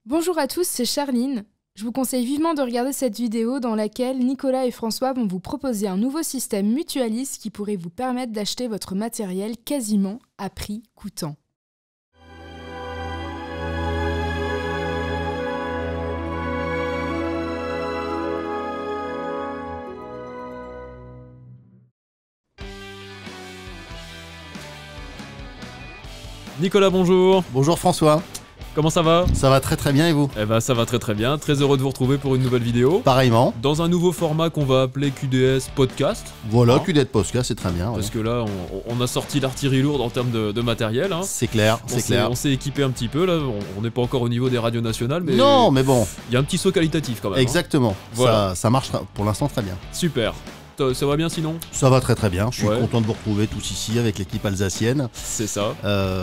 Bonjour à tous, c'est Charline. Je vous conseille vivement de regarder cette vidéo dans laquelle Nicolas et François vont vous proposer un nouveau système mutualiste qui pourrait vous permettre d'acheter votre matériel quasiment à prix coûtant. Nicolas, bonjour. Bonjour François, Comment ça va? ça va très bien et vous? Eh ben ça va très bien, très heureux de vous retrouver pour une nouvelle vidéo. Pareillement. Dans un nouveau format qu'on va appeler QDS Podcast. Voilà, Hein QDS Podcast, c'est très bien. Parce ouais. que là, on a sorti l'artillerie lourde en termes de matériel. Hein. C'est clair, c'est clair. On s'est équipé un petit peu, là. On n'est pas encore au niveau des radios nationales, mais Non, mais bon, il y a un petit saut qualitatif quand même. exactement. Voilà. Ça marche pour l'instant très bien. Hein. Super. Ça va bien sinon? Ça va très bien. Je suis Ouais. content de vous retrouver tous ici avec l'équipe alsacienne, C'est ça.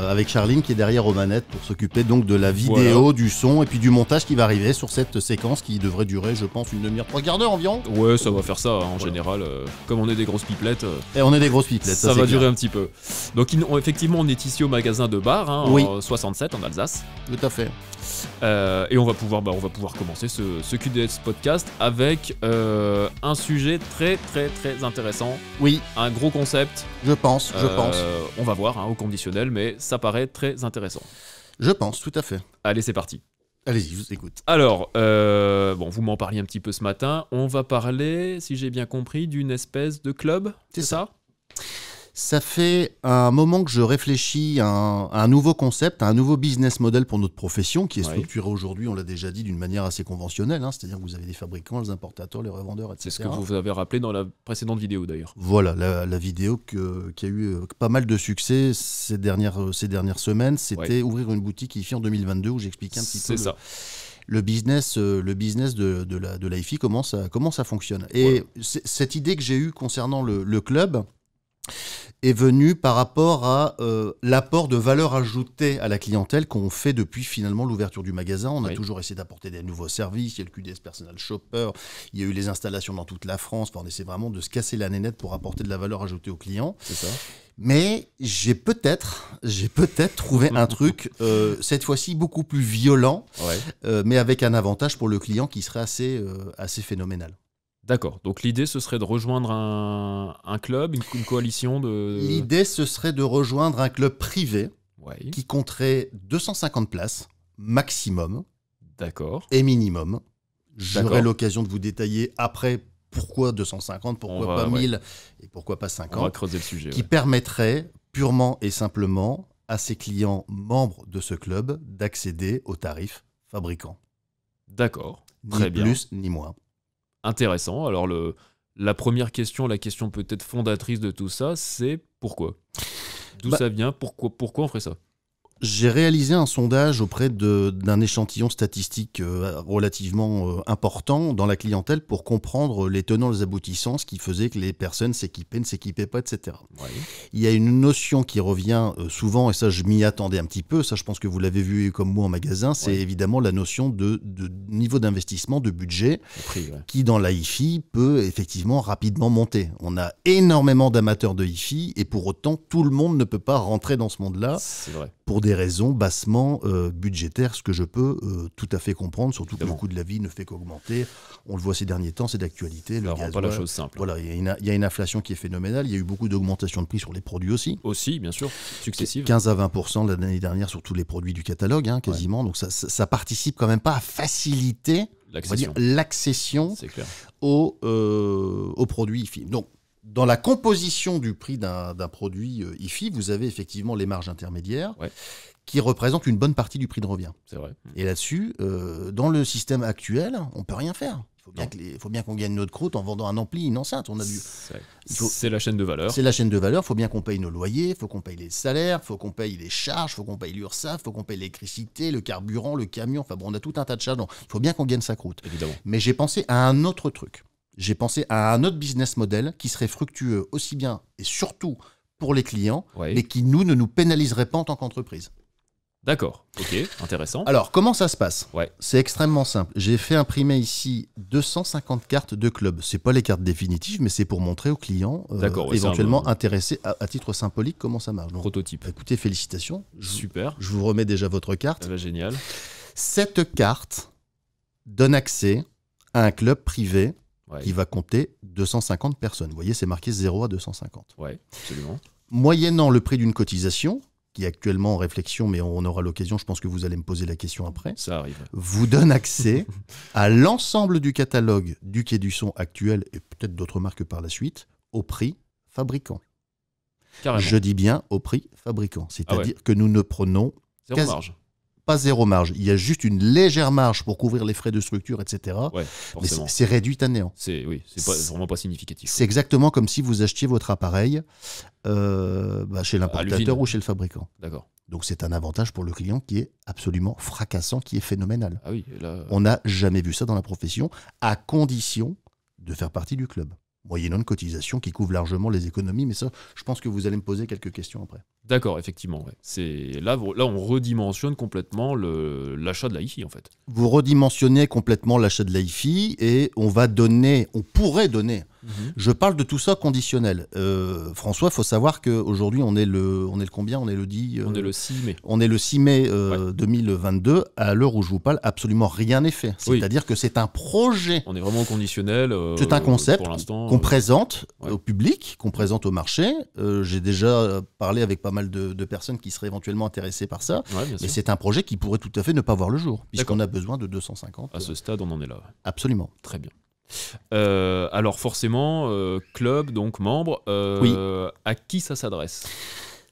avec Charline qui est derrière aux manettes pour s'occuper donc de la vidéo, Voilà. du son et puis du montage qui va arriver sur cette séquence qui devrait durer, je pense, une demi-heure, 3 quarts d'heure environ. Ouais, ça va faire ça, hein, en Voilà. général. Comme on est des grosses pipelettes, Et on est des grosses pipelettes. ça c'est va clair. durer un petit peu. Donc effectivement, on est ici au magasin de bar, hein, Oui. en 67 en Alsace. Tout à fait. Et on va pouvoir commencer ce QDS podcast avec un sujet très intéressant, Oui, un gros concept. je pense. On va voir hein, au conditionnel, mais ça paraît très intéressant. Je pense, tout à fait. Allez, c'est parti. Allez-y, je vous écoute. Alors, vous m'en parliez un petit peu ce matin. On va parler, si j'ai bien compris, d'une espèce de club. C'est ça? Ça fait un moment que je réfléchis à un nouveau concept, à un nouveau business model pour notre profession, qui est Ouais. structuré aujourd'hui, on l'a déjà dit, d'une manière assez conventionnelle. C'est-à-dire que vous avez les fabricants, les importateurs, les revendeurs, etc. C'est ce que vous avez rappelé dans la précédente vidéo d'ailleurs. Voilà, la vidéo qui a eu pas mal de succès ces dernières semaines, c'était ouvrir une boutique IFI en 2022 où j'expliquais un petit peu C'est ça. le business de la IFI, comment ça fonctionne. Et cette idée que j'ai eue concernant le club est venue par rapport à l'apport de valeur ajoutée à la clientèle qu'on fait depuis finalement l'ouverture du magasin. On a Oui. toujours essayé d'apporter des nouveaux services. Il y a le QDS Personal Shopper, il y a eu les installations dans toute la France. Enfin, on essaie vraiment de se casser la nénette pour apporter de la valeur ajoutée aux clients. C'est ça. Mais j'ai peut-être trouvé un truc, cette fois-ci beaucoup plus violent, Ouais. mais avec un avantage pour le client qui serait assez phénoménal. D'accord. Donc l'idée, ce serait de rejoindre un club, une coalition de... L'idée, ce serait de rejoindre un club privé Ouais. qui compterait 250 places maximum D'accord. et minimum. J'aurai D'accord. l'occasion de vous détailler après pourquoi 250, pourquoi pas 1000 et pourquoi pas On va 50, creuser le sujet. qui Ouais. permettrait purement et simplement à ses clients membres de ce club d'accéder aux tarifs fabricants. D'accord. Ni Très bien. plus ni moins. Intéressant. Alors la première question, la question peut-être fondatrice de tout ça, c'est pourquoi? D'où Bah- ça vient? Pourquoi on ferait ça? J'ai réalisé un sondage auprès d'un échantillon statistique relativement important dans la clientèle pour comprendre les tenants, les aboutissants, ce qui faisait que les personnes s'équipaient, ne s'équipaient pas, etc. Ouais. Il y a une notion qui revient souvent, et ça je m'y attendais un petit peu, ça je pense que vous l'avez vu comme moi en magasin, c'est Ouais. évidemment la notion de niveau d'investissement, de budget, Le prix, ouais. qui dans la hi-fi peut effectivement rapidement monter. On a énormément d'amateurs de hi-fi, et pour autant tout le monde ne peut pas rentrer dans ce monde-là, C'est vrai. pour des raisons bassement budgétaires, ce que je peux tout à fait comprendre, surtout que le Évidemment. coût de la vie ne fait qu'augmenter. On le voit ces derniers temps, c'est d'actualité. Ça rend pas la chose simple. Voilà, il y a une inflation qui est phénoménale. Il y a eu beaucoup d'augmentation de prix sur les produits aussi. Aussi, bien sûr, successive. 15 à 20% l'année dernière sur tous les produits du catalogue, quasiment. Donc ça participe quand même pas à faciliter, on va dire, L'accession, l'accession c'est clair. aux produits IFI. Donc, dans la composition du prix d'un produit IFI, vous avez effectivement les marges intermédiaires Ouais. qui représentent une bonne partie du prix de revient. C'est vrai. Et là-dessus, dans le système actuel, on peut rien faire. Il faut bien qu'on gagne notre croûte en vendant un ampli, une enceinte. C'est la chaîne de valeur. C'est la chaîne de valeur. Il faut bien qu'on paye nos loyers, il faut qu'on paye les salaires, il faut qu'on paye les charges, il faut qu'on paye l'URSSAF, il faut qu'on paye l'électricité, le carburant, le camion. Enfin bon, on a tout un tas de charges. Donc, il faut bien qu'on gagne sa croûte. Évidemment. Mais j'ai pensé à un autre truc. J'ai pensé à un autre business model qui serait fructueux aussi bien et surtout pour les clients, Ouais. mais qui, ne nous pénaliserait pas en tant qu'entreprise. D'accord. Ok. Intéressant. Alors, comment ça se passe? Ouais. C'est extrêmement simple. J'ai fait imprimer ici 250 cartes de club. C'est pas les cartes définitives, mais c'est pour montrer aux clients D'accord, ouais, éventuellement c'est un- intéressés à titre symbolique comment ça marche. Donc, Prototype. écoutez, félicitations. Super. Je vous remets déjà votre carte. Ah bah, génial. Cette carte donne accès à un club privé qui va compter 250 personnes. Vous voyez, c'est marqué 0 à 250. Oui, absolument. Moyennant le prix d'une cotisation, qui est actuellement en réflexion, mais on aura l'occasion, je pense que vous allez me poser la question après, ça arrive. Vous donne accès à l'ensemble du catalogue du Quai du Son actuel, et peut-être d'autres marques par la suite, au prix fabricant. Carrément. Je dis bien au prix fabricant, c'est-à-dire que nous ne prenons zéro marge. Pas zéro marge, il y a juste une légère marge pour couvrir les frais de structure, etc. Ouais, mais c'est réduit à néant. C'est vraiment pas significatif. C'est exactement comme si vous achetiez votre appareil chez l'importateur ou chez le fabricant. D'accord. Donc c'est un avantage pour le client qui est absolument fracassant, qui est phénoménal. Ah oui, là... On n'a jamais vu ça dans la profession, à condition de faire partie du club. Moyennant une cotisation qui couvre largement les économies, mais ça, je pense que vous allez me poser quelques questions après. D'accord, effectivement. Ouais. Là, on redimensionne complètement l'achat de la hi-fi, en fait. Vous redimensionnez complètement l'achat de la hi-fi et on pourrait donner. Je parle de tout ça conditionnel. François, il faut savoir qu'aujourd'hui, on est le combien ? On est le 10... on est le 6 mai. On est le 6 mai 2022. À l'heure où je vous parle, absolument rien n'est fait. C'est-à-dire que c'est un projet. On est vraiment au conditionnel. C'est un concept pour l'instant, qu'on présente au public, qu'on présente au marché. J'ai déjà parlé avec pas mal de personnes qui seraient éventuellement intéressées par ça. Mais c'est un projet qui pourrait tout à fait ne pas voir le jour, puisqu'on a besoin de 250. À ce stade, on en est là. Absolument. Très bien. Alors forcément, club, donc membre, à qui ça s'adresse ?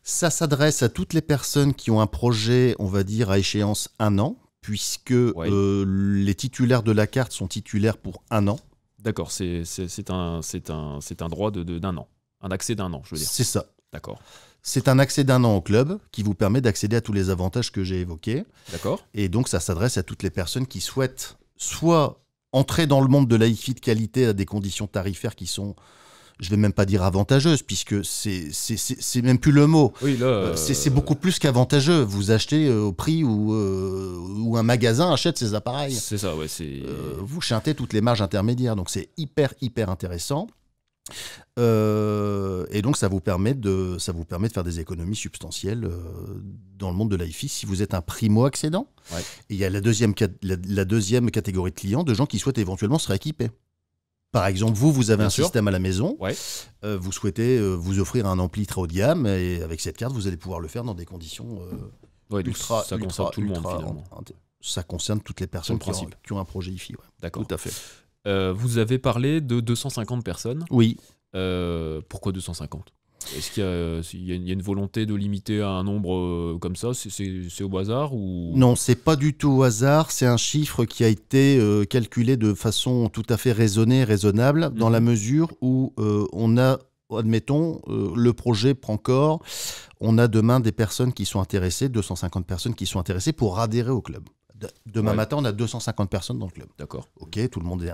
Ça s'adresse à toutes les personnes qui ont un projet, on va dire, à échéance 1 an, puisque les titulaires de la carte sont titulaires pour 1 an. D'accord, c'est un droit d'un an, un accès d'1 an, je veux dire. C'est ça. D'accord. C'est un accès d'1 an au club qui vous permet d'accéder à tous les avantages que j'ai évoqués. D'accord. Et donc ça s'adresse à toutes les personnes qui souhaitent soit entrer dans le monde de la hi-fi de qualité à des conditions tarifaires qui sont, je vais même pas dire avantageuses, puisque c'est même plus le mot. Oui, là, c'est beaucoup plus qu'avantageux. Vous achetez au prix où un magasin achète ses appareils. C'est ça, ouais. Vous chantez toutes les marges intermédiaires, donc c'est hyper intéressant. Et donc ça vous permet de faire des économies substantielles dans le monde de la hi-fi si vous êtes un primo-accédant. Ouais. Et il y a la deuxième catégorie de clients, de gens qui souhaitent éventuellement se rééquiper. Par exemple, vous avez un système à la maison, vous souhaitez vous offrir un ampli très haut de gamme, et avec cette carte, vous allez pouvoir le faire dans des conditions ultra... Ça concerne tout le monde, finalement. Ça concerne toutes les personnes qui ont un projet hi-fi. Ouais. D'accord. Tout à fait. Vous avez parlé de 250 personnes. Oui. Pourquoi 250 ? Est-ce qu'il y a une volonté de limiter à un nombre comme ça ? C'est au hasard ou... Non, c'est pas du tout au hasard. C'est un chiffre qui a été calculé de façon tout à fait raisonnable, dans la mesure où on a, admettons, le projet prend corps. On a demain des personnes qui sont intéressées, 250 personnes qui sont intéressées pour adhérer au club. Demain matin, on a 250 personnes dans le club. D'accord. Ok, tout le monde est...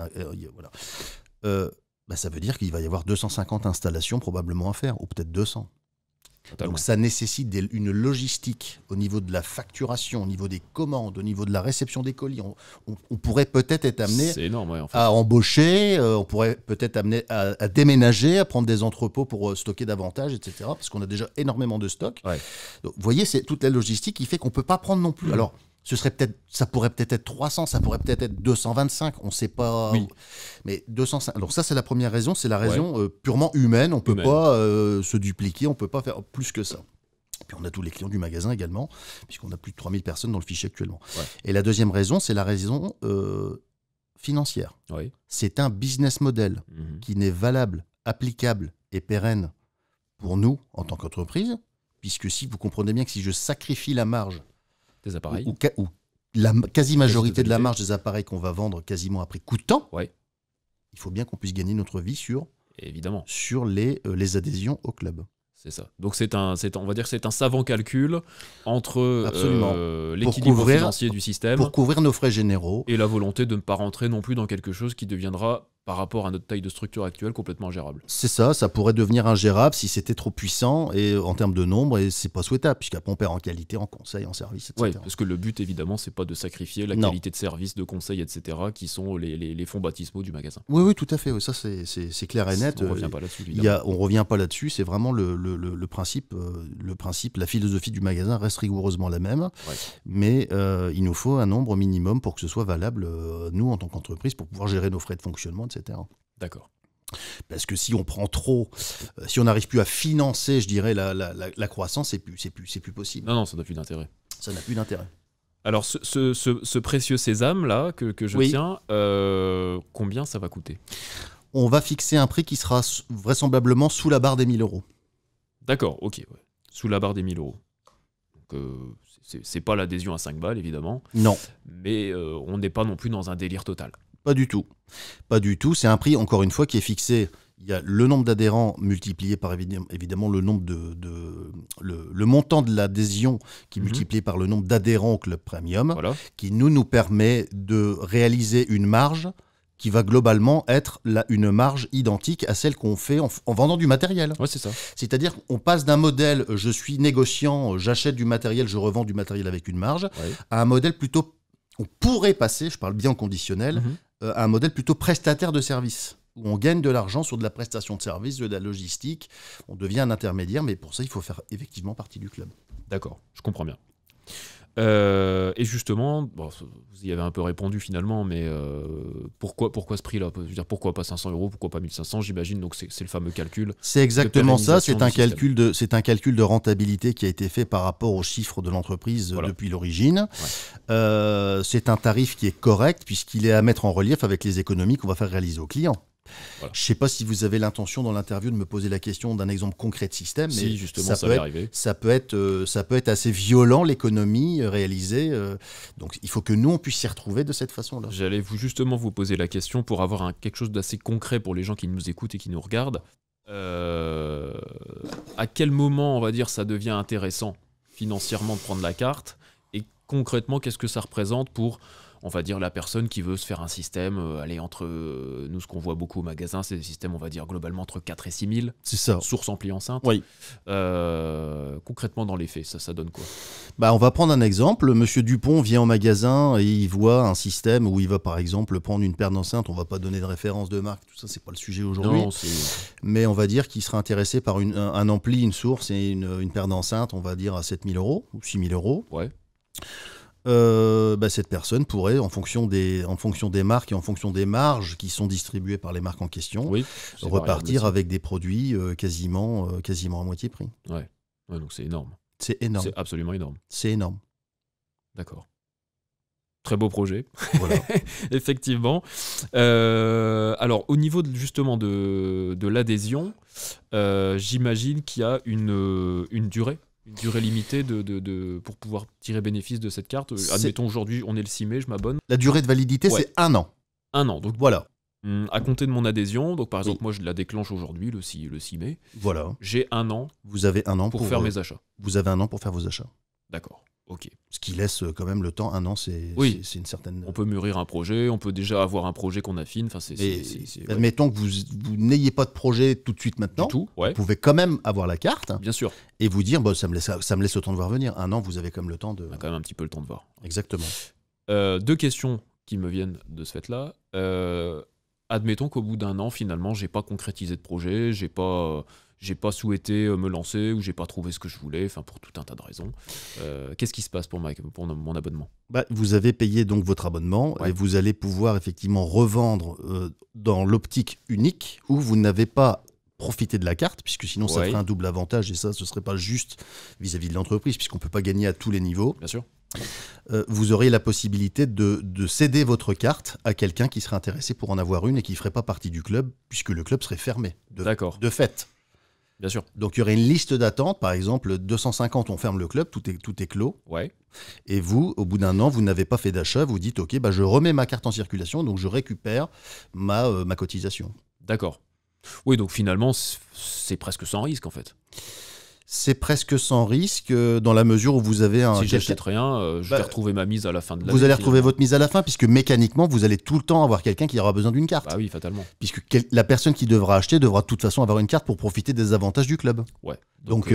voilà. Ça veut dire qu'il va y avoir 250 installations probablement à faire, ou peut-être 200. Totalement. Donc ça nécessite une logistique au niveau de la facturation, au niveau des commandes, au niveau de la réception des colis. On pourrait peut-être être amené à embaucher, on pourrait peut-être amener à déménager, à prendre des entrepôts pour stocker davantage, etc. Parce qu'on a déjà énormément de stock. Ouais. Donc, vous voyez, c'est toute la logistique qui fait qu'on ne peut pas prendre non plus. Alors, ça pourrait peut-être être 300, ça pourrait peut-être être 225, on ne sait pas. Oui. Mais 205. Alors ça, c'est la première raison, c'est la raison purement humaine. On ne peut pas se dupliquer, on ne peut pas faire plus que ça. Puis on a tous les clients du magasin également, puisqu'on a plus de 3000 personnes dans le fichier actuellement. Ouais. Et la deuxième raison, c'est la raison financière. Oui. C'est un business model qui n'est valable, applicable et pérenne pour nous en tant qu'entreprise, puisque si vous comprenez bien que si je sacrifie la marge des appareils, ou la quasi-majorité de la marge des appareils qu'on va vendre quasiment à prix coûtant, il faut bien qu'on puisse gagner notre vie sur les adhésions au club. C'est ça. Donc on va dire que c'est un savant calcul entre l'équilibre financier du système pour couvrir nos frais généraux et la volonté de ne pas rentrer non plus dans quelque chose qui deviendra par rapport à notre taille de structure actuelle, complètement ingérable. C'est ça, ça pourrait devenir ingérable si c'était trop puissant et en termes de nombre, et c'est pas souhaitable, puisqu'après on perd en qualité, en conseil, en service, etc. Oui, parce que le but, évidemment, c'est pas de sacrifier la qualité de service, de conseil, etc., qui sont les fonds baptismaux du magasin. Oui, tout à fait, ça c'est clair et net. On revient pas là-dessus, évidemment. On revient pas là-dessus, c'est vraiment le principe, la philosophie du magasin reste rigoureusement la même, mais il nous faut un nombre minimum pour que ce soit valable, nous, en tant qu'entreprise, pour pouvoir gérer nos frais de fonctionnement, etc. D'accord. Parce que si on prend trop, si on n'arrive plus à financer, je dirais, la croissance, c'est plus possible. Non, ça n'a plus d'intérêt. Ça n'a plus d'intérêt. Alors, ce précieux sésame, là, que je tiens, combien ça va coûter? On va fixer un prix qui sera vraisemblablement sous la barre des 1 000 €. D'accord, ok. Ouais. Sous la barre des 1 000 €. Donc, c'est pas l'adhésion à 5 balles, évidemment. Non. Mais on n'est pas non plus dans un délire total. Pas du tout. Pas du tout. C'est un prix, encore une fois, qui est fixé. Il y a le nombre d'adhérents multiplié par évidemment le nombre le montant de l'adhésion qui est multiplié par le nombre d'adhérents au club premium, qui nous permet de réaliser une marge qui va globalement être une marge identique à celle qu'on fait en vendant du matériel. Ouais, c'est ça. C'est-à-dire qu'on passe d'un modèle, je suis négociant, j'achète du matériel, je revends du matériel avec une marge, à un modèle plutôt, on pourrait passer, je parle bien en conditionnel, à un modèle plutôt prestataire de service, où on gagne de l'argent sur de la prestation de service, de la logistique, on devient un intermédiaire, mais pour ça, il faut faire effectivement partie du club. D'accord, je comprends bien. Et justement, bon, vous y avez un peu répondu finalement, mais pourquoi ce prix-là? Je veux dire, pourquoi pas 500 €, pourquoi pas 1500? J'imagine, donc c'est le fameux calcul. C'est exactement ça, c'est un calcul de rentabilité qui a été fait par rapport aux chiffres de l'entreprise depuis l'origine. C'est un tarif qui est correct puisqu'il est à mettre en relief avec les économies qu'on va faire réaliser aux clients. Je ne sais pas si vous avez l'intention dans l'interview de me poser la question d'un exemple concret de système, mais si, justement, ça va arriver. Ça peut être assez violent, l'économie réalisée. Donc il faut que nous, on puisse s'y retrouver de cette façon-là. J'allais justement vous poser la question pour avoir quelque chose d'assez concret pour les gens qui nous écoutent et qui nous regardent. À quel moment, on va dire, ça devient intéressant financièrement de prendre la carte? Et concrètement, qu'est-ce que ça représente pour... on va dire la personne qui veut se faire un système, aller entre, nous ce qu'on voit beaucoup au magasin, c'est des systèmes, on va dire globalement entre 4 et 6 000. C'est ça. Source ampli enceinte. Oui. Concrètement dans les faits, ça donne quoi? On va prendre un exemple. Monsieur Dupont vient au magasin et il voit un système où il va par exemple prendre une paire d'enceintes. On va pas donner de référence de marque, tout ça c'est pas le sujet aujourd'hui. Non, mais on va dire qu'il sera intéressé par un ampli, une source et une paire d'enceintes, on va dire à 7 000 € ou 6 000 €. Ouais. Cette personne pourrait, en fonction des marques et en fonction des marges qui sont distribuées par les marques en question, repartir avec des produits quasiment à moitié prix. Ouais, donc c'est énorme. C'est énorme. C'est absolument énorme. C'est énorme. D'accord. Très beau projet. Voilà. Effectivement. Alors, au niveau justement de l'adhésion, j'imagine qu'il y a une durée. Une durée limitée pour pouvoir tirer bénéfice de cette carte. Admettons, aujourd'hui, on est le 6 mai, je m'abonne. La durée de validité, c'est 1 an. 1 an, donc voilà. À compter de mon adhésion, donc par exemple, moi je la déclenche aujourd'hui, le 6 mai. Voilà. J'ai 1 an. Vous avez 1 an pour faire mes achats. Vous avez 1 an pour faire vos achats. D'accord. Ok. Ce qui laisse quand même le temps, 1 an, c'est une certaine... On peut mûrir un projet, on peut déjà avoir un projet qu'on affine. Admettons que vous n'ayez pas de projet tout de suite maintenant, vous pouvez quand même avoir la carte. Bien sûr. Et vous dire, ça me laisse le temps de voir venir. 1 an, vous avez quand même le temps de... On a quand même un petit peu le temps de voir. Exactement. 2 questions qui me viennent de ce fait-là. Admettons qu'au bout d'1 an, finalement, j'ai pas concrétisé de projet, j'ai pas souhaité me lancer ou j'ai pas trouvé ce que je voulais, pour tout un tas de raisons. Qu'est-ce qui se passe pour mon abonnement? Vous avez payé donc votre abonnement et vous allez pouvoir effectivement revendre dans l'optique unique où vous n'avez pas profité de la carte, puisque sinon ça ferait un double avantage et ça, ce serait pas juste vis-à-vis de l'entreprise, puisqu'on peut pas gagner à tous les niveaux. Bien sûr. Vous aurez la possibilité de céder votre carte à quelqu'un qui serait intéressé pour en avoir une et qui ne ferait pas partie du club, puisque le club serait fermé de fait. Bien sûr. Donc il y aurait une liste d'attente, par exemple 250, on ferme le club, tout est clos. Ouais. Et vous, au bout d'1 an, vous n'avez pas fait d'achat, vous dites ok, je remets ma carte en circulation, donc je récupère ma cotisation. D'accord. Oui, donc finalement, c'est presque sans risque en fait. C'est presque sans risque dans la mesure où vous avez un... Si j'achète rien, je vais retrouver ma mise à la fin de l'année. Vous allez retrouver votre mise à la fin, puisque mécaniquement, vous allez tout le temps avoir quelqu'un qui aura besoin d'une carte. Bah oui, fatalement. Puisque la personne qui devra acheter devra de toute façon avoir une carte pour profiter des avantages du club. Ouais. Donc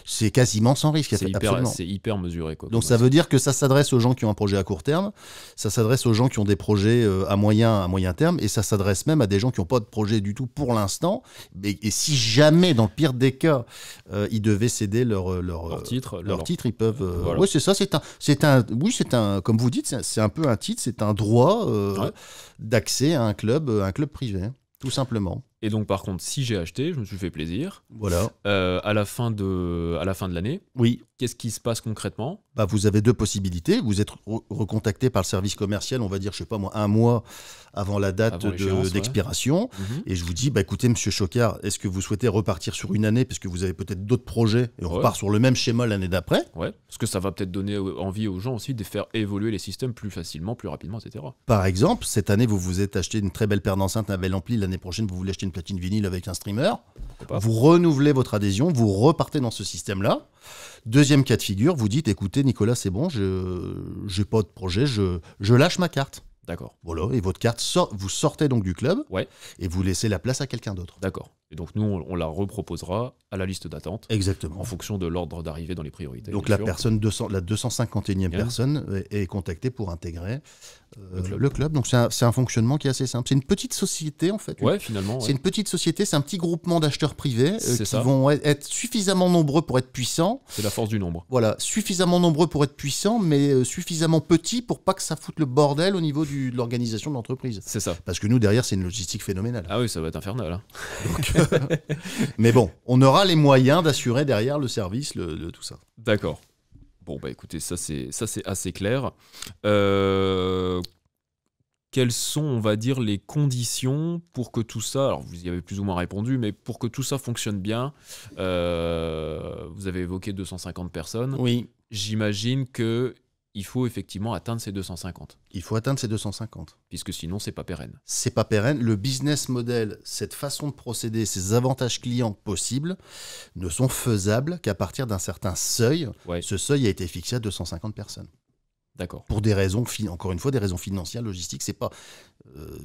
c'est quasiment sans risque. C'est hyper mesuré, quoi. Donc ça veut dire que ça s'adresse aux gens qui ont un projet à court terme, ça s'adresse aux gens qui ont des projets à moyen terme, et ça s'adresse même à des gens qui n'ont pas de projet du tout pour l'instant. Et si jamais, dans le pire des cas, ils devaient céder leur titre, ils peuvent. Voilà. Oui, c'est ça. C'est un. Comme vous dites, c'est un peu un titre, c'est un droit d'accès à un club privé, tout simplement. Et donc, par contre, si j'ai acheté, je me suis fait plaisir. Voilà. À la fin de l'année. Oui. Qu'est-ce qui se passe concrètement ? Bah, vous avez deux possibilités. Vous êtes recontacté par le service commercial, on va dire, je sais pas moi, un mois avant la date d'expiration. Et je vous dis, bah, écoutez, monsieur Chocard, est-ce que vous souhaitez repartir sur une année parce que vous avez peut-être d'autres projets et on repart sur le même schéma l'année d'après ? Ouais, parce que ça va peut-être donner envie aux gens aussi de faire évoluer les systèmes plus facilement, plus rapidement, etc. Par exemple, cette année, vous vous êtes acheté une très belle paire d'enceintes, un bel ampli. L'année prochaine, vous voulez acheter une platine vinyle avec un streamer. Vous renouvelez votre adhésion, vous repartez dans ce système-là. Deuxième cas de figure, vous dites, écoutez Nicolas, c'est bon, je n'ai pas de projet, je lâche ma carte. D'accord. Voilà, et votre carte, vous sortez donc du club et vous laissez la place à quelqu'un d'autre. D'accord. Et donc nous, on la reproposera à la liste d'attente. Exactement. En fonction de l'ordre d'arrivée dans les priorités. Donc la 251e personne est contactée pour intégrer le club. Donc c'est un fonctionnement qui est assez simple. C'est une petite société en fait. Ouais, finalement. C'est une petite société, c'est un petit groupement d'acheteurs privés qui vont être suffisamment nombreux pour être puissants. C'est la force du nombre. Voilà, suffisamment nombreux pour être puissants, mais suffisamment petits pour pas que ça foute le bordel au niveau de l'organisation de l'entreprise. C'est ça. Parce que nous, derrière, c'est une logistique phénoménale. Ah oui, ça va être infernal. Hein. Donc, mais bon, on aura les moyens d'assurer derrière le service, tout ça. D'accord. Bon, bah écoutez, ça c'est assez clair. Quelles sont, on va dire, les conditions pour que tout ça, alors vous y avez plus ou moins répondu, mais pour que tout ça fonctionne bien, vous avez évoqué 250 personnes. Oui. J'imagine qu'il faut effectivement atteindre ces 250. Il faut atteindre ces 250. Puisque sinon, c'est pas pérenne. C'est pas pérenne. Le business model, cette façon de procéder, ces avantages clients possibles, ne sont faisables qu'à partir d'un certain seuil. Ouais. Ce seuil a été fixé à 250 personnes. D'accord. Pour des raisons, encore une fois, des raisons financières, logistiques, c'est pas...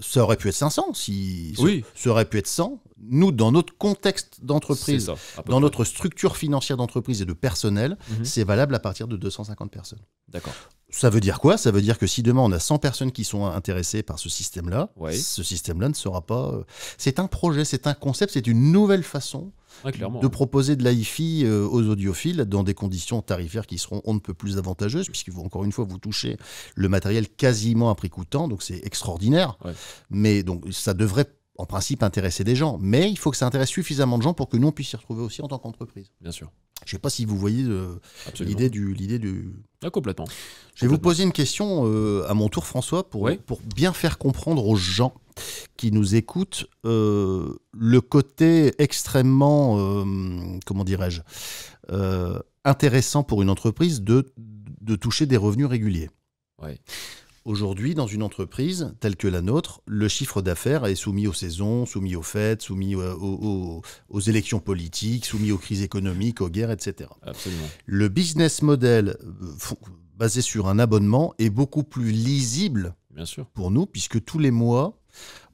ça aurait pu être 500, ça aurait pu être 100. Nous, dans notre contexte d'entreprise, dans notre structure financière d'entreprise et de personnel, c'est valable à partir de 250 personnes. D'accord. Ça veut dire quoi ? Ça veut dire que si demain on a 100 personnes qui sont intéressées par ce système-là, ce système-là ne sera pas... c'est un projet, c'est un concept, c'est une nouvelle façon de proposer de l'hi-fi aux audiophiles dans des conditions tarifaires qui seront on ne peut plus avantageuses, puisque encore une fois, vous touchez le matériel quasiment à prix coûtant, donc c'est extraordinaire. Ouais. Mais donc ça devrait en principe intéresser des gens, mais il faut que ça intéresse suffisamment de gens pour que nous on puisse s'y retrouver aussi en tant qu'entreprise. Bien sûr. Je ne sais pas si vous voyez l'idée du... Ah, complètement. Je vais vous poser une question à mon tour, François, pour bien faire comprendre aux gens qui nous écoutent le côté extrêmement, comment dirais-je, intéressant pour une entreprise de toucher des revenus réguliers. Ouais. Aujourd'hui, dans une entreprise telle que la nôtre, le chiffre d'affaires est soumis aux saisons, soumis aux fêtes, soumis aux élections politiques, soumis aux crises économiques, aux guerres, etc. Absolument. Le business model basé sur un abonnement est beaucoup plus lisible pour nous, puisque tous les mois,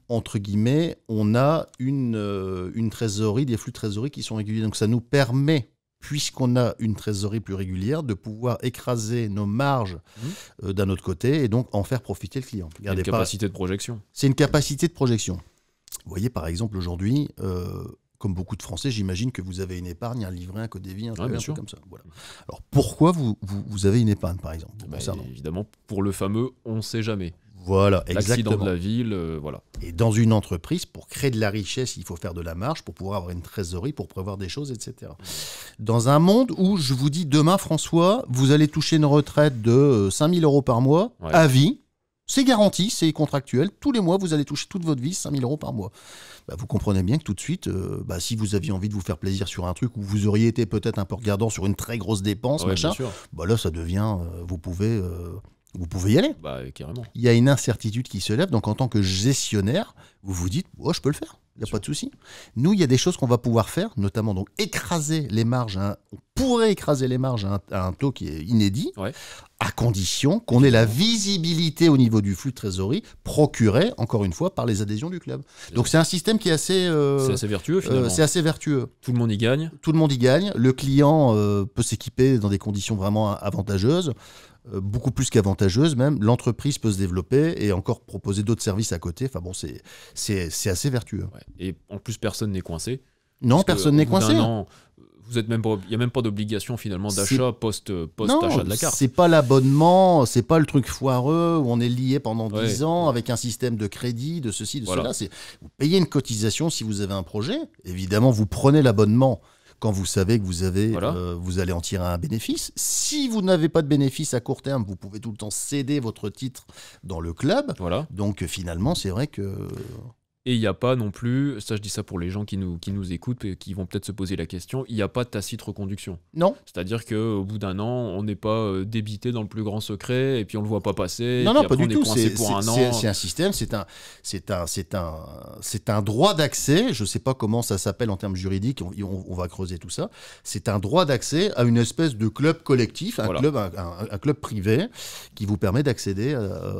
entre guillemets, on a une trésorerie, des flux de trésorerie qui sont réguliers. Donc ça nous permet, puisqu'on a une trésorerie plus régulière, de pouvoir écraser nos marges d'un autre côté et donc en faire profiter le client. C'est une capacité de projection. C'est une capacité de projection. Vous voyez, par exemple, aujourd'hui, comme beaucoup de Français, j'imagine que vous avez une épargne, un livret, un code de vie, un truc comme ça. Voilà. Alors, pourquoi vous avez une épargne, par exemple évidemment, pour le fameux « on ne sait jamais ». Voilà, l'accident de la ville, voilà. Et dans une entreprise, pour créer de la richesse, il faut faire de la marge, pour pouvoir avoir une trésorerie, pour prévoir des choses, etc. Dans un monde où, je vous dis, demain, François, vous allez toucher une retraite de 5 000 € par mois, à vie, c'est garanti, c'est contractuel, tous les mois, vous allez toucher toute votre vie 5 000 € par mois. Vous comprenez bien que tout de suite, si vous aviez envie de vous faire plaisir sur un truc où vous auriez été peut-être un peu regardant sur une très grosse dépense, machin, là, ça devient, vous pouvez y aller. Carrément. Il y a une incertitude qui se lève, donc en tant que gestionnaire, vous vous dites, je peux le faire. Il n'y a pas de souci. Nous, il y a des choses qu'on va pouvoir faire, notamment donc écraser les marges. On pourrait écraser les marges à un taux qui est inédit, à condition qu'on ait la visibilité au niveau du flux de trésorerie procuré, encore une fois, par les adhésions du club. Donc c'est un système qui est assez... c'est assez vertueux, finalement. C'est assez vertueux. Tout le monde y gagne. Tout le monde y gagne. Le client peut s'équiper dans des conditions vraiment avantageuses. Beaucoup plus qu'avantageuse même, l'entreprise peut se développer et encore proposer d'autres services à côté. Enfin bon, c'est assez vertueux. Ouais. Et en plus, personne n'est coincé. Non, personne n'est coincé. Vous êtes même, il n'y a même pas d'obligation finalement d'achat post-achat de la carte. C'est pas l'abonnement, c'est pas le truc foireux où on est lié pendant 10 ans avec un système de crédit, de ceci, de cela. Vous payez une cotisation si vous avez un projet. Évidemment, vous prenez l'abonnement quand vous savez que vous allez en tirer un bénéfice. Si vous n'avez pas de bénéfice à court terme, vous pouvez tout le temps céder votre titre dans le club. Voilà. Donc finalement, c'est vrai que... Et il n'y a pas non plus, ça je dis ça pour les gens qui nous écoutent et qui vont peut-être se poser la question, il n'y a pas de tacite reconduction. Non. C'est-à-dire qu'au bout d'un an, on n'est pas débité dans le plus grand secret et puis on ne le voit pas passer. Non, pas du tout. C'est un système, c'est un droit d'accès, je ne sais pas comment ça s'appelle en termes juridiques, on va creuser tout ça. C'est un droit d'accès à une espèce de club collectif, un club privé qui vous permet d'accéder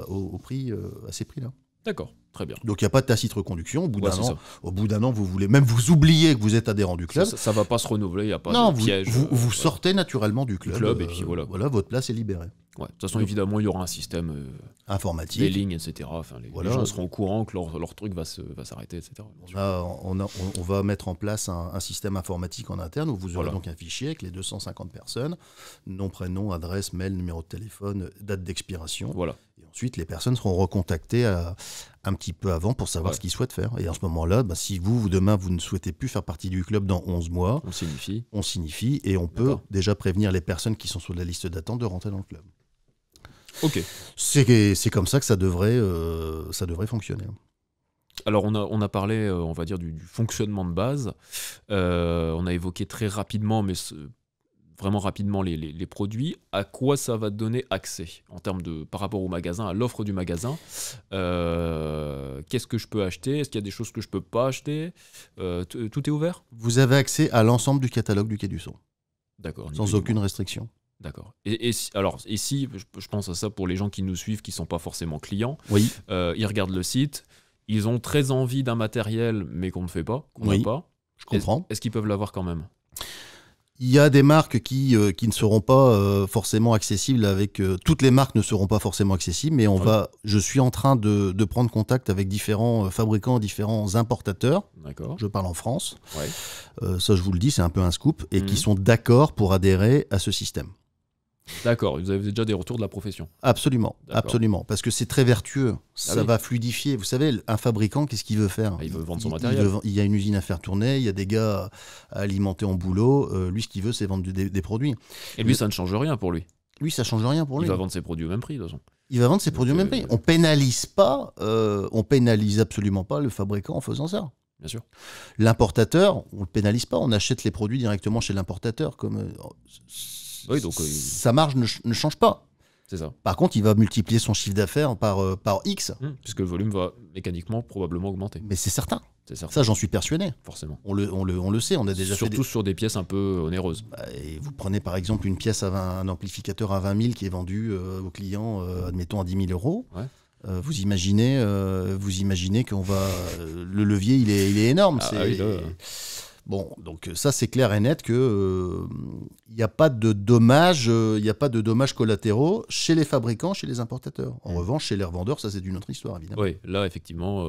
au prix, à ces prix-là. D'accord, très bien. Donc il n'y a pas de tacite reconduction. Au bout d'un an, vous voulez même vous oubliez que vous êtes adhérent du club. Ça ne va pas se renouveler, il n'y a pas de piège. Vous sortez naturellement du club. Et puis voilà. Voilà, votre place est libérée. Ouais, de toute façon, évidemment, il y aura un système informatique, des lignes, etc. Enfin, les gens seront au courant que leur truc va s'arrêter, etc. Là, on va mettre en place un système informatique en interne où vous aurez donc un fichier avec les 250 personnes, nom, prénom, adresse, mail, numéro de téléphone, date d'expiration. Voilà. Et ensuite, les personnes seront recontactées un petit peu avant pour savoir ce qu'ils souhaitent faire. Et en ce moment-là, si demain, vous ne souhaitez plus faire partie du club dans 11 mois, on signifie et on peut déjà prévenir les personnes qui sont sur la liste d'attente de rentrer dans le club. Ok. C'est comme ça que ça devrait fonctionner. Alors on a parlé, on va dire, du fonctionnement de base. On a évoqué très rapidement, mais vraiment rapidement les produits. À quoi ça va donner accès en termes par rapport au magasin, à l'offre du magasin. Qu'est-ce que je peux acheter? Est-ce qu'il y a des choses que je peux pas acheter? Tout est ouvert? Vous avez accès à l'ensemble du catalogue du Quai du Son. D'accord. Sans aucune restriction. D'accord. Et si, je pense à ça pour les gens qui nous suivent, qui ne sont pas forcément clients, ils regardent le site, ils ont très envie d'un matériel, mais qu'on ne fait pas, qu'on n'a pas. Je comprends. Est-ce qu'ils peuvent l'avoir quand même? Il y a des marques qui ne seront pas forcément accessibles toutes les marques ne seront pas forcément accessibles, mais je suis en train de prendre contact avec différents fabricants, différents importateurs. D'accord. Je parle en France. Ouais. Ça, je vous le dis, c'est un peu un scoop, et qui sont d'accord pour adhérer à ce système. D'accord, vous avez déjà des retours de la profession. Absolument, parce que c'est très vertueux, ça va fluidifier. Vous savez, un fabricant, qu'est-ce qu'il veut faire? Il veut vendre son matériel. Il y a une usine à faire tourner, il y a des gars à alimenter en boulot, lui ce qu'il veut c'est vendre des produits. Et lui ça ne change rien pour lui. Lui ça change rien pour lui. Il va vendre ses produits au même prix de toute façon. Il va vendre ses produits au même prix. On pénalise absolument pas le fabricant en faisant ça. Bien sûr. L'importateur, on le pénalise pas, on achète les produits directement chez l'importateur donc sa marge ne change pas. C'est ça. Par contre, il va multiplier son chiffre d'affaires par X. Puisque le volume va mécaniquement probablement augmenter. Mais c'est certain. Ça, j'en suis persuadé. Forcément. On le sait, on a déjà surtout sur des pièces un peu onéreuses. Et vous prenez par exemple une pièce un amplificateur à 20 000 qui est vendu au client, admettons, à 10 000 euros. Ouais. Vous imaginez qu'on va... le levier, il est énorme. Bon, donc ça c'est clair et net que il n'y a pas de dommages, collatéraux chez les fabricants, chez les importateurs. En revanche, chez les revendeurs, ça c'est une autre histoire évidemment. Oui, là effectivement,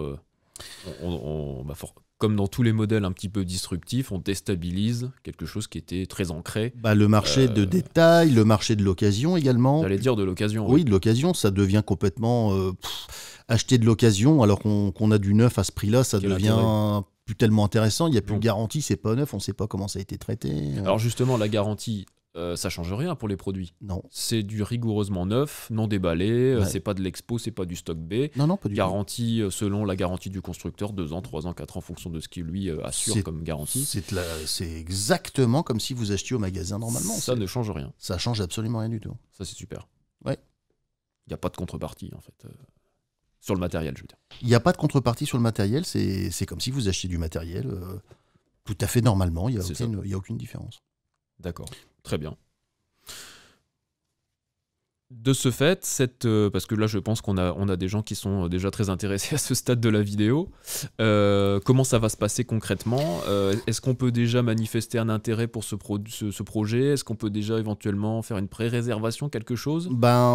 comme dans tous les modèles un petit peu disruptifs, on déstabilise quelque chose qui était très ancré. Le marché de détail, le marché de l'occasion également. J'allais dire de l'occasion. Oui, de l'occasion, ça devient complètement acheter de l'occasion alors qu'on a du neuf à ce prix-là, ça devient plus tellement intéressant. Il n'y a plus de garantie, c'est pas neuf, on ne sait pas comment ça a été traité. Alors justement, la garantie, ça change rien pour les produits. Non. C'est du rigoureusement neuf, non déballé, c'est pas de l'expo, c'est pas du stock B. Non, pas du garantie selon la garantie du constructeur, 2 ans, 3 ans, 4 ans, en fonction de ce qu'il lui assure comme garantie. C'est exactement comme si vous achetiez au magasin normalement. Ça ne change rien. Ça change absolument rien du tout. Ça c'est super. Ouais. Il n'y a pas de contrepartie en fait. Sur le matériel, je veux dire. Il n'y a pas de contrepartie sur le matériel, c'est comme si vous achetiez du matériel tout à fait normalement, il n'y a aucune différence. D'accord, très bien. De ce fait, parce que là je pense qu'on a des gens qui sont déjà très intéressés à ce stade de la vidéo, comment ça va se passer concrètement? Est-ce qu'on peut déjà manifester un intérêt pour ce projet? Est-ce qu'on peut déjà éventuellement faire une pré-réservation, quelque chose?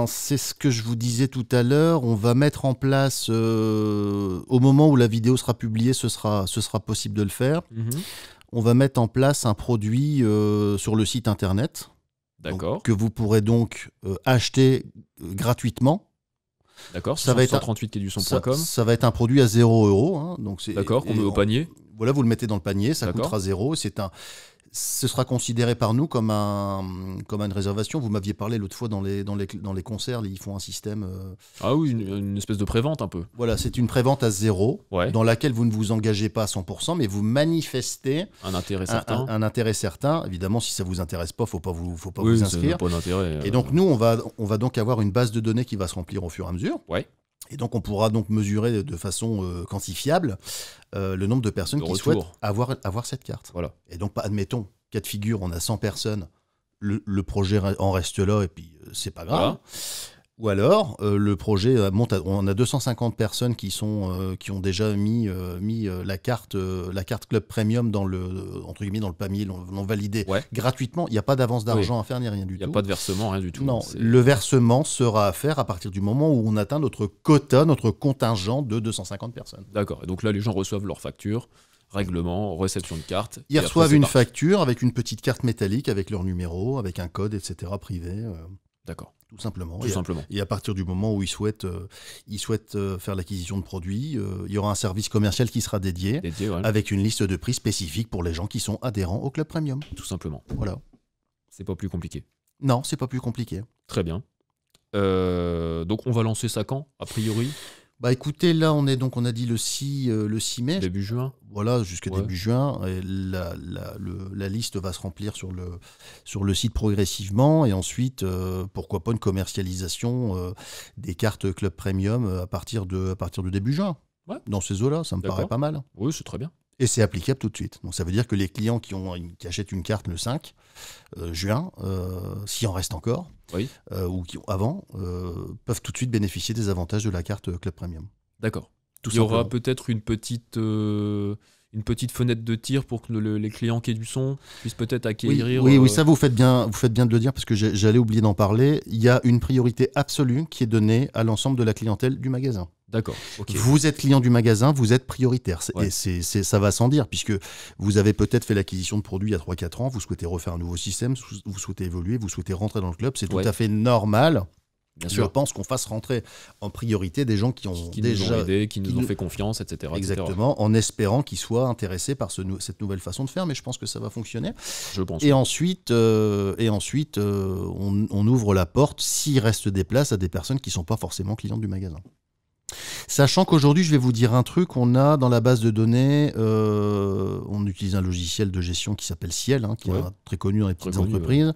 C'est ce que je vous disais tout à l'heure, on va mettre en place, au moment où la vidéo sera publiée, ce sera possible de le faire. On va mettre en place un produit sur le site internet. D'accord. Que vous pourrez donc acheter gratuitement. D'accord, ça va être 138quai-du-son.com. Ça va être un produit à 0 €. Hein, d'accord, qu'on met au panier. Voilà, vous le mettez dans le panier, ça coûtera 0. Ce sera considéré par nous comme une réservation. Vous m'aviez parlé l'autre fois dans les concerts, ils font un système... Ah oui, une espèce de prévente un peu. Voilà, c'est une prévente à 0, dans laquelle vous ne vous engagez pas à 100%, mais vous manifestez un intérêt certain. Un intérêt certain. Évidemment, si ça ne vous intéresse pas, il ne faut pas vous inscrire. Ça n'a pas d'intérêt. Et donc nous, on va donc avoir une base de données qui va se remplir au fur et à mesure. Ouais. Et donc, on pourra donc mesurer de façon quantifiable le nombre de personnes qui souhaitent avoir cette carte. Voilà. Et donc, admettons, cas de figure, on a 100 personnes, le projet en reste là et puis c'est pas grave. Voilà. Ou alors, le projet monte on a 250 personnes qui ont déjà mis la carte Club Premium dans le panier, l'ont validé gratuitement. Il n'y a pas d'avance d'argent à faire ni rien du tout. Il n'y a pas de versement, rien du tout. Non, le versement sera à faire à partir du moment où on atteint notre quota, notre contingent de 250 personnes. D'accord. Et donc là, les gens reçoivent leur facture, règlement, réception de carte. Ils reçoivent une facture avec une petite carte métallique avec leur numéro, avec un code, etc. privé. D'accord. Tout simplement. Simplement. Et à partir du moment où ils souhaitent faire l'acquisition de produits, il y aura un service commercial qui sera dédié avec une liste de prix spécifique pour les gens qui sont adhérents au Club Premium. Tout simplement. Voilà. C'est pas plus compliqué. Non, c'est pas plus compliqué. Très bien. Donc on va lancer ça quand, a priori? Écoutez, là on a dit le 6 mai. Début juin. Voilà, jusqu'à début juin. Et la liste va se remplir sur le site progressivement. Et ensuite, pourquoi pas une commercialisation des cartes Club Premium à partir de début juin. Ouais. Dans ces eaux-là, ça me paraît pas mal. Oui, c'est très bien. Et c'est applicable tout de suite. Donc ça veut dire que les clients qui achètent une carte le 5 juin, s'il en reste encore, ou avant, peuvent tout de suite bénéficier des avantages de la carte Club Premium. D'accord. Il y aura peut-être une petite fenêtre de tir pour que les clients qui aient du son puissent peut-être acquérir... Oui, ça vous faites bien de le dire parce que j'allais oublier d'en parler. Il y a une priorité absolue qui est donnée à l'ensemble de la clientèle du magasin. D'accord. Okay. Vous êtes client du magasin, vous êtes prioritaire. Et ça va sans dire, puisque vous avez peut-être fait l'acquisition de produits il y a 3-4 ans, vous souhaitez refaire un nouveau système, vous souhaitez évoluer, vous souhaitez rentrer dans le club, c'est tout à fait normal. Bien sûr. Je pense qu'on fasse rentrer en priorité des gens qui ont déjà nous ont aidés, qui nous ont fait confiance, etc. Exactement, etc. En espérant qu'ils soient intéressés par cette nouvelle façon de faire, mais je pense que ça va fonctionner. Je pense. Et ensuite, on ouvre la porte, s'il reste des places, à des personnes qui ne sont pas forcément clientes du magasin. Sachant qu'aujourd'hui, je vais vous dire un truc, on a dans la base de données, on utilise un logiciel de gestion qui s'appelle Ciel, qui est très connu dans les petites entreprises.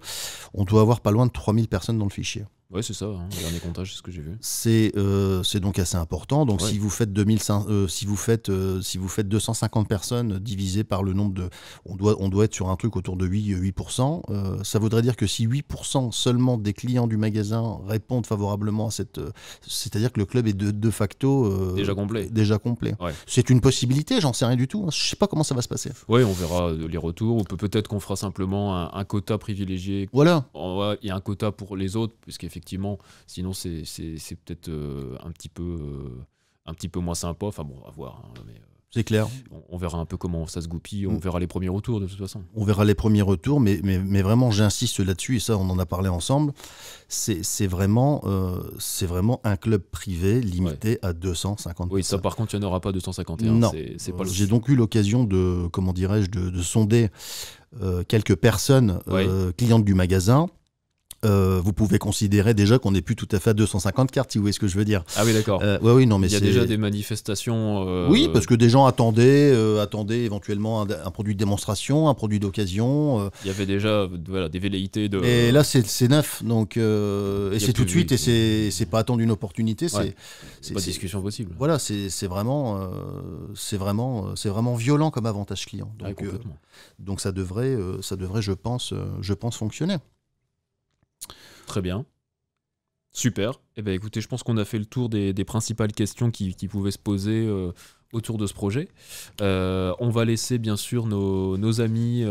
On doit avoir pas loin de 3000 personnes dans le fichier. Oui, c'est ça, le dernier comptage, c'est ce que j'ai vu. C'est donc assez important. Donc si vous faites 250 personnes divisé par le nombre de... On doit être sur un truc autour de 8%. Ça voudrait dire que si 8% seulement des clients du magasin répondent favorablement à cette... c'est-à-dire que le club est de facto... déjà complet. Ouais. C'est une possibilité, j'en sais rien du tout. Je ne sais pas comment ça va se passer. Oui, on verra les retours. Ou peut-être qu'on fera simplement un quota privilégié. Voilà. Il y a un quota pour les autres, puisqu'effectivement, sinon c'est peut-être un petit peu moins sympa. Enfin bon, à voir. Mais, c'est clair. On verra un peu comment ça se goupille. On verra les premiers retours de toute façon. On verra les premiers retours, mais vraiment j'insiste là-dessus, et ça on en a parlé ensemble. C'est vraiment un club privé limité à 250 personnes. Oui, ça par contre il n'y en aura pas 251. Non. C'est pas J'ai donc eu l'occasion de sonder quelques personnes clientes du magasin. vous pouvez considérer déjà qu'on n'est plus tout à fait à 250 cartes, si vous voyez ce que je veux dire. Ah oui, d'accord. Oui, non, mais il y a déjà des manifestations. Oui, parce que des gens attendaient éventuellement un produit de démonstration, un produit d'occasion. Il y avait déjà des velléités de. Et là, c'est neuf, donc et c'est tout de suite, et c'est pas attendre une opportunité. Ouais. C'est pas de discussion possible. Voilà, c'est vraiment violent comme avantage client. Donc ça devrait, je pense, fonctionner. Très bien. Super. Eh ben, écoutez, je pense qu'on a fait le tour des principales questions qui pouvaient se poser autour de ce projet. On va laisser bien sûr nos amis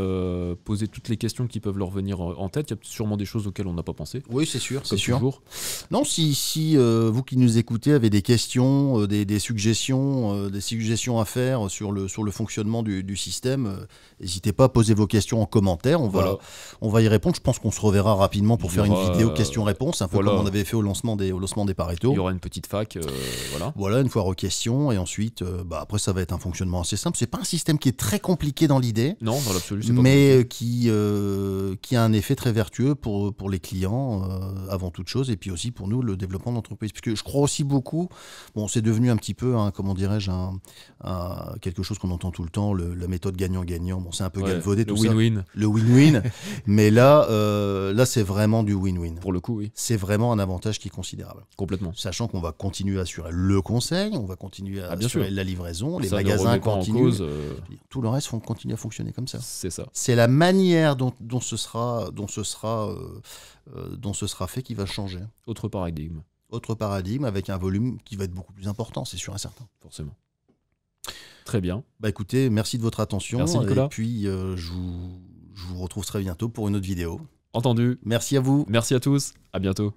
poser toutes les questions qui peuvent leur venir en tête. Il y a sûrement des choses auxquelles on n'a pas pensé. Oui, c'est sûr, comme toujours. Non, si vous qui nous écoutez avez des questions, des suggestions à faire sur le fonctionnement du système, n'hésitez pas à poser vos questions en commentaire. On va y répondre. Je pense qu'on se reverra rapidement pour faire une vidéo questions-réponses, un peu comme on avait fait au lancement des Pareto. Il y aura une petite fac, Voilà, une foire aux questions, et ensuite, après ça va être un fonctionnement assez simple. C'est pas un système qui est très compliqué dans l'idée. Non, dans l'absolu, c'est pas mais qui a un effet très vertueux pour les clients avant toute chose, et puis aussi pour nous le développement d'entreprise. Parce que je crois aussi beaucoup. Bon, c'est devenu un petit peu, comment dirais-je, quelque chose qu'on entend tout le temps, la méthode gagnant-gagnant. Bon, c'est un peu galvaudé tout ça. Le win-win. Mais là, c'est vraiment du win-win. Pour le coup, oui. C'est vraiment un avantage qui est considérable. Complètement. Sachant qu'on va continuer à assurer le conseil, on va continuer à assurer la livraison, les magasins continuent. Tout le reste continue à fonctionner comme ça. C'est ça. C'est la manière dont ce sera fait qui va changer. Autre paradigme avec un volume qui va être beaucoup plus important, c'est sûr et certain. Forcément. Très bien. Écoutez, merci de votre attention. Merci Nicolas. Et puis je vous retrouve très bientôt pour une autre vidéo. Entendu. Merci à vous. Merci à tous. À bientôt.